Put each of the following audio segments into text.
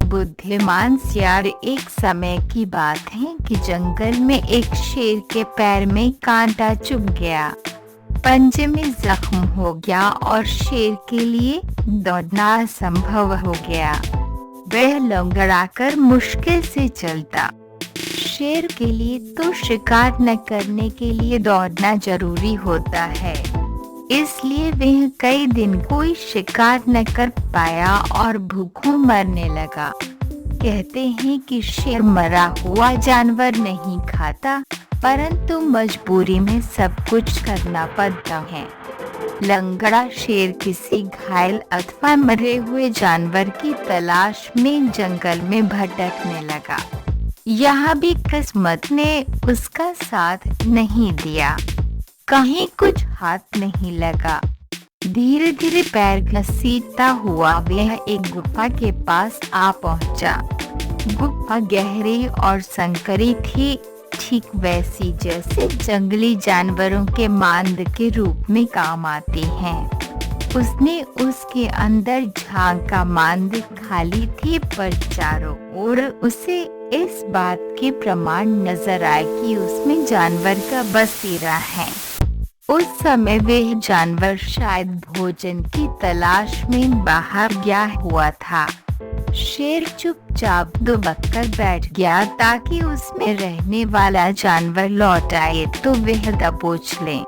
बुद्धिमान सियार। एक समय की बात है कि जंगल में एक शेर के पैर में कांटा चुभ गया। पंजे में जख्म हो गया और शेर के लिए दौड़ना असंभव हो गया। वह लंगड़ाकर मुश्किल से चलता। शेर के लिए तो शिकार न करने के लिए दौड़ना जरूरी होता है, इसलिए वह कई दिन कोई शिकार न कर पाया और भूखों मरने लगा। कहते हैं कि शेर मरा हुआ जानवर नहीं खाता, परंतु मजबूरी में सब कुछ करना पड़ता है। लंगड़ा शेर किसी घायल अथवा मरे हुए जानवर की तलाश में जंगल में भटकने लगा। यहाँ भी किस्मत ने उसका साथ नहीं दिया। कहीं कुछ हाथ नहीं लगा। धीरे धीरे पैर घसीटता हुआ वह एक गुफा के पास आ पहुंचा। गुफा गहरी और संकरी थी, ठीक वैसी जैसे जंगली जानवरों के मांद के रूप में काम आती हैं। उसने उसके अंदर झांका। मांद खाली थी, पर चारों ओर उसे इस बात के प्रमाण नजर आए कि उसमें जानवर का बसेरा है। उस समय वह जानवर शायद भोजन की तलाश में बाहर गया हुआ था। शेर चुपचाप दुबककर बैठ गया ताकि उसमें रहने वाला जानवर लौट आए तो वह दबोच ले।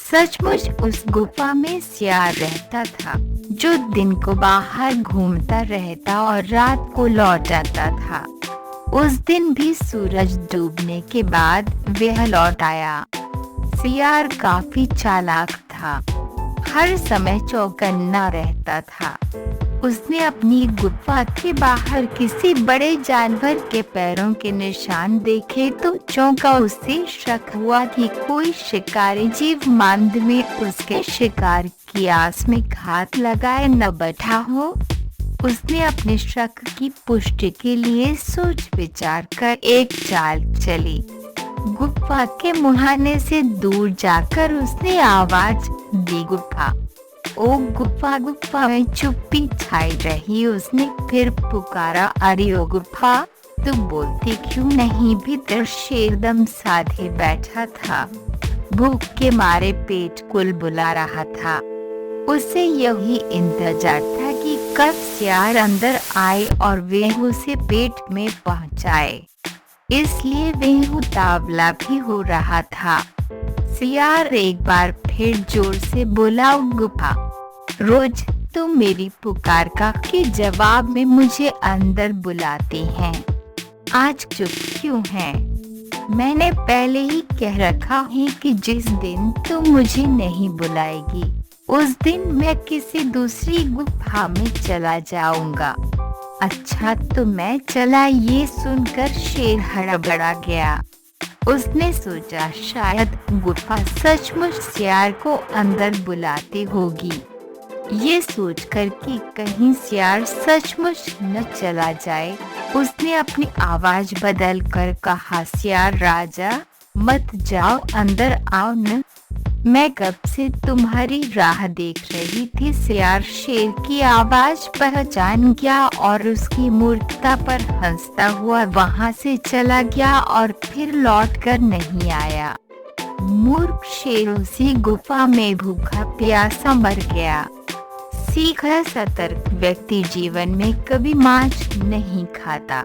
सचमुच उस गुफा में सियार रहता था, जो दिन को बाहर घूमता रहता और रात को लौट आता था। उस दिन भी सूरज डूबने के बाद वह लौट आया। सियार काफी चालाक था, हर समय चौकन्ना रहता था। उसने अपनी गुफा के बाहर किसी बड़े जानवर के पैरों के निशान देखे तो चौंका। उसे शक हुआ कि कोई शिकारी जीव मांद में उसके शिकार की आस में घात लगाए न बैठा हो। उसने अपने शक की पुष्टि के लिए सोच विचार कर एक चाल चली। गुफा के मुहाने से दूर जाकर उसने आवाज दी, गुफा, ओ गुफा। गुफा में चुप्पी छाई रही। उसने फिर पुकारा, अरे ओ गुफा, तू बोलती क्यों नहीं? भीतर शेर दम साधे बैठा था, भूख के मारे पेट कुलबुला रहा था। उसे यही इंतजार था कि कब सियार अंदर आए और वह उसे पेट में पहुंचाए, इसलिए वह उतावला भी हो रहा था। सियार एक बार फिर जोर से बोला, गुफा, रोज तुम मेरी पुकार का के जवाब में मुझे अंदर बुलाती हैं, आज चुप क्यों है? मैंने पहले ही कह रखा है कि जिस दिन तुम मुझे नहीं बुलाएगी उस दिन मैं किसी दूसरी गुफा में चला जाऊंगा। अच्छा तो मैं चला। ये सुनकर शेर हड़बड़ा गया। उसने सोचा शायद गुफा सचमुच सियार को अंदर बुलाती होगी। ये सोचकर कि कहीं सियार सचमुच न चला जाए, उसने अपनी आवाज बदल कर कहा, सियार राजा, मत जाओ, अंदर आओ न, मैं कब से तुम्हारी राह देख रही थी। सियार शेर की आवाज पहचान गया और उसकी मूर्खता पर हंसता हुआ वहां से चला गया और फिर लौटकर नहीं आया। मूर्ख शेर उसी गुफा में भूखा प्यासा मर गया। सीखा, सतर्क व्यक्ति जीवन में कभी मांस नहीं खाता।